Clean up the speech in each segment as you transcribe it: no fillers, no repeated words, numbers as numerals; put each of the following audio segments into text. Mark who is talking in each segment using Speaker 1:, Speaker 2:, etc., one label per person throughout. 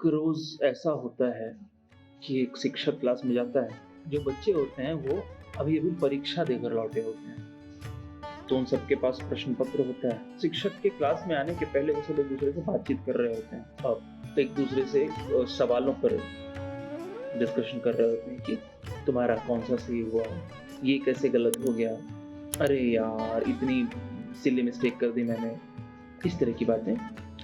Speaker 1: रोज़ ऐसा होता है कि एक शिक्षक क्लास में जाता है, जो बच्चे होते हैं वो अभी-अभी परीक्षा देकर लौटे होते हैं, तो उन सबके पास प्रश्न पत्र होता है। शिक्षक के क्लास में आने के पहले वो सब एक-दूसरे से बातचीत कर रहे होते हैं और एक-दूसरे से सवालों पर डिस्कशन कर रहे होते हैं कि तुम्हारा कौन-सा सही हुआ? ये कैसे गलत हो गया? अरे यार! इतनी सिली मिस्टेक कर दी मैंने। इस तरह की बातें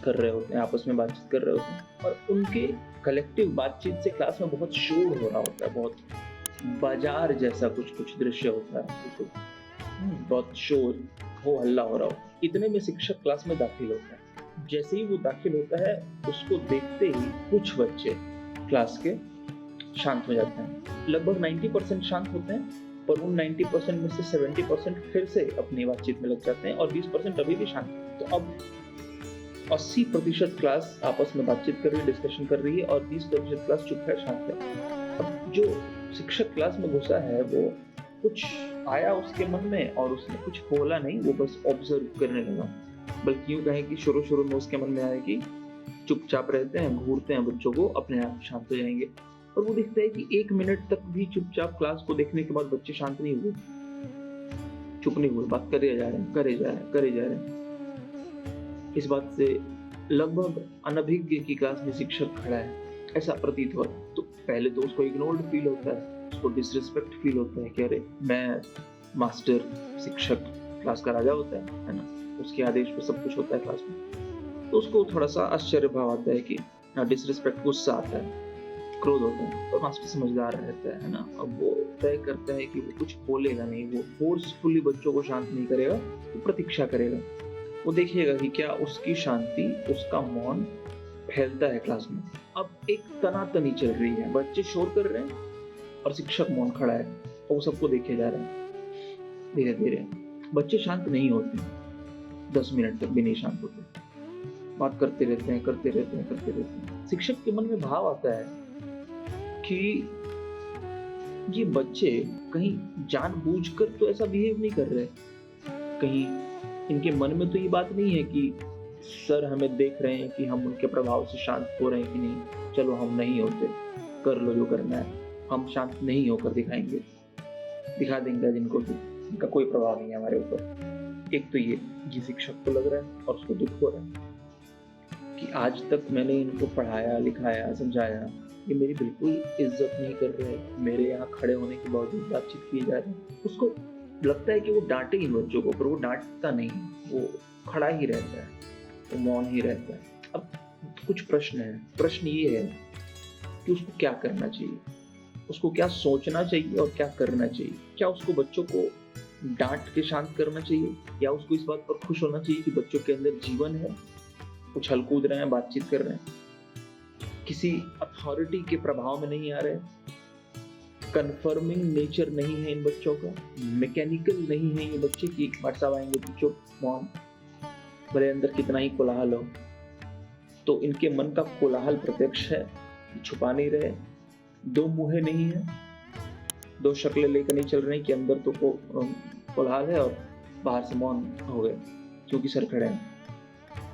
Speaker 1: कर रहे होते हैं, आपस में बातचीत कर रहे होते हैं और उनके कलेक्टिव बातचीत से क्लास में बहुत शोर हो रहा होता है, बहुत बाज़ार जैसा कुछ-कुछ दृश्य होता है, बिल्कुल। बहुत शोर, हो हल्ला हो रहा हो। इतने में शिक्षक क्लास में दाखिल होता है। जैसे ही वो दाखिल होता है, उसको देखते ही कुछ बच्चे क्लास के शांत हो जाते हैं। लगभग 90% शांत होते हैं, पर उन 90% में से 70% फिर से अपनी बातचीत में लग जाते हैं और 20% अभी भी शांत हैं। तो अब 80% क्लास आपस में बातचीत कर रही है, डिस्कशन कर रही है और 20% क्लास चुप है, शांत है। अब जो शिक्षक क्लास में घुसा है, वो कुछ आया उसके मन में और उसने कुछ बोला नहीं, वो बस ऑब्ज़र्व करने लगा। बल्कि यूँ कहें कि शुरू-शुरू में उसके मन में आया कि चुपचाप रहते हैं, घूरते हैं बच्चों को, अपने आप शांत हो जाएँगे। और वो देखता है कि 1 मिनट तक भी चुपचाप क्लास को देखने के बाद बच्चे शांत नहीं हुए, चुप नहीं हुए, बात करे जा रहे हैं, करे जा रहे हैं, करे जा रहे हैं। इस बात से लगभग अनभिज्ञ की क्लास में शिक्षक खड़ा है, ऐसा प्रतीत हुआ। तो पहले तो उसको इग्नोर्ड फ़ील होता है, उसको डिसरिस्पेक्ट फ़ील होता है कि अरे! मैं मास्टर, शिक्षक, क्लास का राजा होता है ना? उसके आदेश पे सब कुछ होता है क्लास में। तो उसको थोड़ा-सा आश्चर्य भाव आता है कि डिसरिस्पेक्ट, गुस्सा आता है, क्रोध होता है, और मास्टर समझदार रहता है ना? अब वो तय करता है कि वो कुछ बोलेगा नहीं, वो फ़ोर्सफुली बच्चों को शांत नहीं करेगा, वो प्रतीक्षा करेगा। वो देखिएगा कि क्या उसकी शांति, उसका मौन फैलता है क्लास में। अब एक तनातनी चल रही है, बच्चे शोर कर रहे हैं और शिक्षक मौन खड़ा है और वो सबको देखे जा रहे हैं। धीरे-धीरे बच्चे शांत नहीं होते, 10 मिनट तक भी नहीं शांत होते। बात करते रहते हैं, करते रहते हैं, करते रहते हैं। शिक्षक के मन में भाव आता है कि ये बच्चे कहीं जानबूझकर तो ऐसा बिहेव नहीं कर रहे। कहीं इनके मन में तो ये बात नहीं है कि सर हमें देख रहे हैं कि हम उनके प्रभाव से शांत हो रहे हैं कि नहीं, चलो हम नहीं होते, कर लो जो करना है, हम शांत नहीं होकर दिखाएँगे, दिखा देंगे आज इनको कि इनका कोई प्रभाव नहीं है हमारे ऊपर। एक तो ये शिक्षक को लग रहा है और उसको दुःख हो रहा है कि आज तक मैंने इनको पढ़ाया, लिखाया, समझाया, ये मेरी बिल्कुल इज़्ज़त नहीं कर रहे, मेरे यहाँ खड़े होने के बावजूद बातचीत किए जा रहे हैं। उसको लगता है कि वो डाँटे इन बच्चों को, पर वो डाँटता नहीं, वो खड़ा ही रहता है, वो मौन ही रहता है। अब कुछ प्रश्न हैं, प्रश्न ये है कि उसको क्या करना चाहिए? उसको क्या सोचना चाहिए और क्या करना चाहिए? क्या उसको बच्चों को डाँट के शांत करना चाहिए या उसको इस बात पर खुश होना चाहिए कि बच्चों के अंदर जीवन है, उछल-कूद रहे हैं, बातचीत कर रहे हैं, किसी अथॉरिटी के प्रभाव में नहीं आ रहे, कन्फर्मिंग नेचर नहीं है इन बच्चों का, मैकेनिकल नहीं है ये बच्चे कि भाई साहब आएँगे तो चुप, मौन, भले अंदर कितना ही कोलाहल हो। तो इनके मन का कोलाहल प्रत्यक्ष है, छुपा नहीं रहे, दो मुँहें नहीं हैं, दो शक्लें लेकर नहीं चल रहे हैं कि अंदर तो कोलाहल है और बाहर से मौन हो गए, क्योंकि सर खड़े हैं।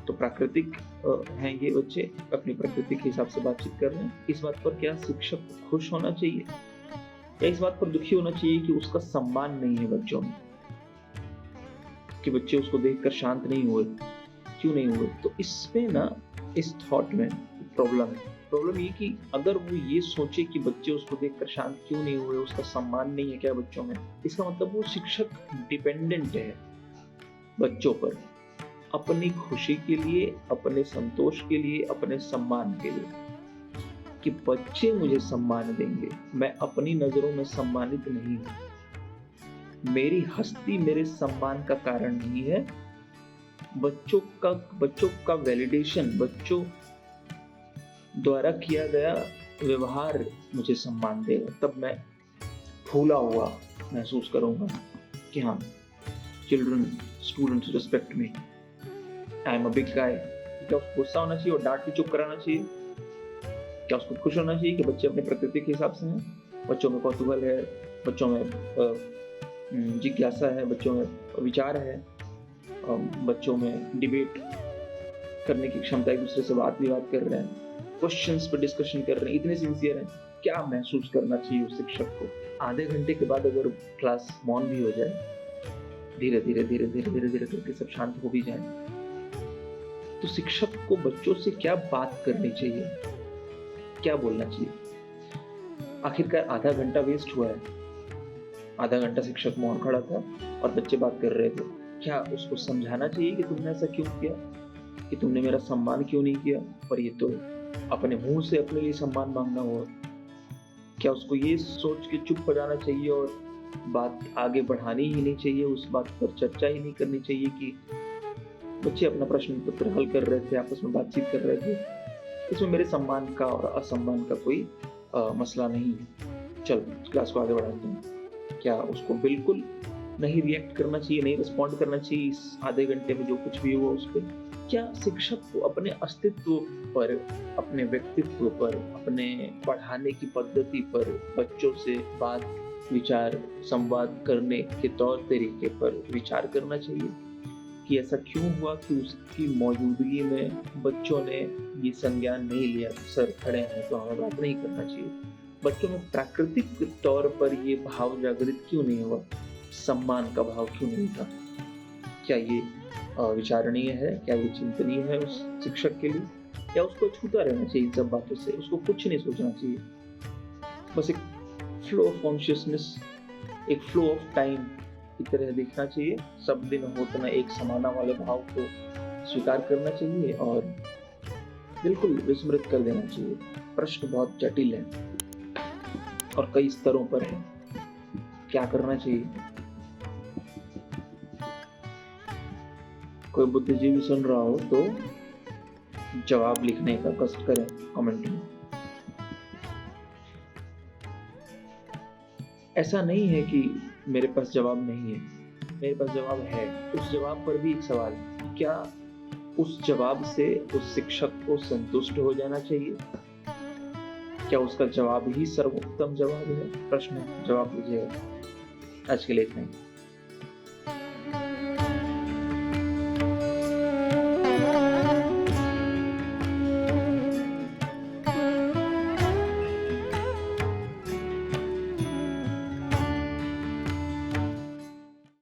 Speaker 1: तो प्राकृतिक हैं ये बच्चे, अपनी प्रकृति के हिसाब से बातचीत कर रहे हैं। इस बात पर क्या शिक्षक को खुश होना चाहिए या इस बात पर दुखी होना चाहिए कि उसका सम्मान नहीं है बच्चों में, कि बच्चे उसको देखकर शांत नहीं हुए, क्यों नहीं हुए? तो इसमें ना, इस थॉट में प्रॉब्लम है। प्रॉब्लम ये कि अगर वो ये सोचे कि बच्चे उसको देखकर शांत क्यों नहीं हुए, उसका सम्मान नहीं है क्या बच्चों में, इसका मतलब वो शिक्षक डिपेंडेंट है बच्चों पर, अपनी खुशी के लिए, अपने संतोष के लिए, अपने सम्मान के लिए, कि बच्चे मुझे सम्मान देंगे, मैं अपनी नज़रों में सम्मानित नहीं हूँ। मेरी हस्ती मेरे सम्मान का कारण नहीं है, बच्चों का वैलिडेशन, बच्चों द्वारा किया गया व्यवहार मुझे सम्मान देगा, तब मैं फूला हुआ महसूस करूँगा कि हाँ, children, students respect me, I am a big guy. क्या उसको गुस्सा होना चाहिए और डाँट के चुप कराना चाहिए? क्या उसको खुश होना चाहिए कि बच्चे अपनी प्रकृति के हिसाब से हैं? बच्चों में कौतूहल है, बच्चों में जिज्ञासा है, बच्चों में विचार है, बच्चों में डिबेट करने की क्षमता, एक दूसरे से वाद-विवाद कर रहे हैं। क्वेश्चंस पे डिस्कशन कर रहे हैं, इतने सिंसियर हैं, क्या महसूस करना चाहिए उस शिक्षक को? आधे घंटे के बाद अगर क्लास मौन भी हो जाए, धीरे धीरे धीरे धीरे धीरे धीरे करके सब शांत हो भी जाए, तो शिक्षक को बच्चों से क्या बात करनी चाहिए, क्या बोलना चाहिए? आखिरकार आधा घंटा वेस्ट हुआ है, आधा घंटा शिक्षक मौन खड़ा था और बच्चे बात कर रहे थे। क्या उसको समझाना चाहिए कि तुमने ऐसा क्यों किया, कि तुमने मेरा सम्मान क्यों नहीं किया? पर ये तो अपने मुंह से अपने लिए सम्मान मांगना हुआ। क्या उसको ये सोच के चुप हो जाना चाहिए और बात आगे बढ़ानी ही नहीं चाहिए, उस बात पर चर्चा ही नहीं करनी चाहिए कि बच्चे अपना प्रश्न पत्र हल कर रहे थे, आपस में बातचीत कर रहे थे, इसमें मेरे सम्मान का और असम्मान का कोई मसला नहीं है, चल क्लास को आगे बढ़ाते हैं? क्या उसको बिल्कुल नहीं रिएक्ट करना चाहिए, नहीं रिस्पॉन्ड करना चाहिए इस आधे घंटे में जो कुछ भी हुआ उस पर? क्या शिक्षक को अपने अस्तित्व पर, अपने व्यक्तित्व पर, अपने पढ़ाने की पद्धति पर, बच्चों से बात विचार संवाद करने के तौर तरीके पर विचार करना चाहिए कि ऐसा क्यों हुआ कि उसकी मौजूदगी में बच्चों ने ये संज्ञान नहीं लिया, सर खड़े हैं तो हमें बात नहीं करना चाहिए? बच्चों में प्राकृतिक तौर पर ये भाव जागृत क्यों नहीं हुआ, सम्मान का भाव क्यों नहीं था? क्या ये विचारणीय है, क्या ये चिंतनीय है उस शिक्षक के लिए, या उसको छूता रहना चाहिए इन सब बातों से, उसको कुछ नहीं सोचना चाहिए, बस एक फ्लो ऑफ कॉन्शियसनेस, एक फ्लो ऑफ टाइम की तरह देखना चाहिए, सब दिन होता ना एक समाना वाले भाव को स्वीकार करना चाहिए और बिल्कुल विस्मृत कर देना चाहिए? प्रश्न बहुत जटिल है और कई स्तरों पर है, क्या करना चाहिए? कोई बुद्धिजीवी सुन रहा हो तो जवाब लिखने का कष्ट करें कमेंट में। ऐसा नहीं है कि मेरे पास जवाब नहीं है, मेरे पास जवाब है। उस जवाब पर भी एक सवाल, क्या उस जवाब से उस शिक्षक को संतुष्ट हो जाना चाहिए? क्या उसका जवाब ही सर्वोत्तम जवाब है? प्रश्न जवाब लीजिएगा। आज के लिए इतना ही।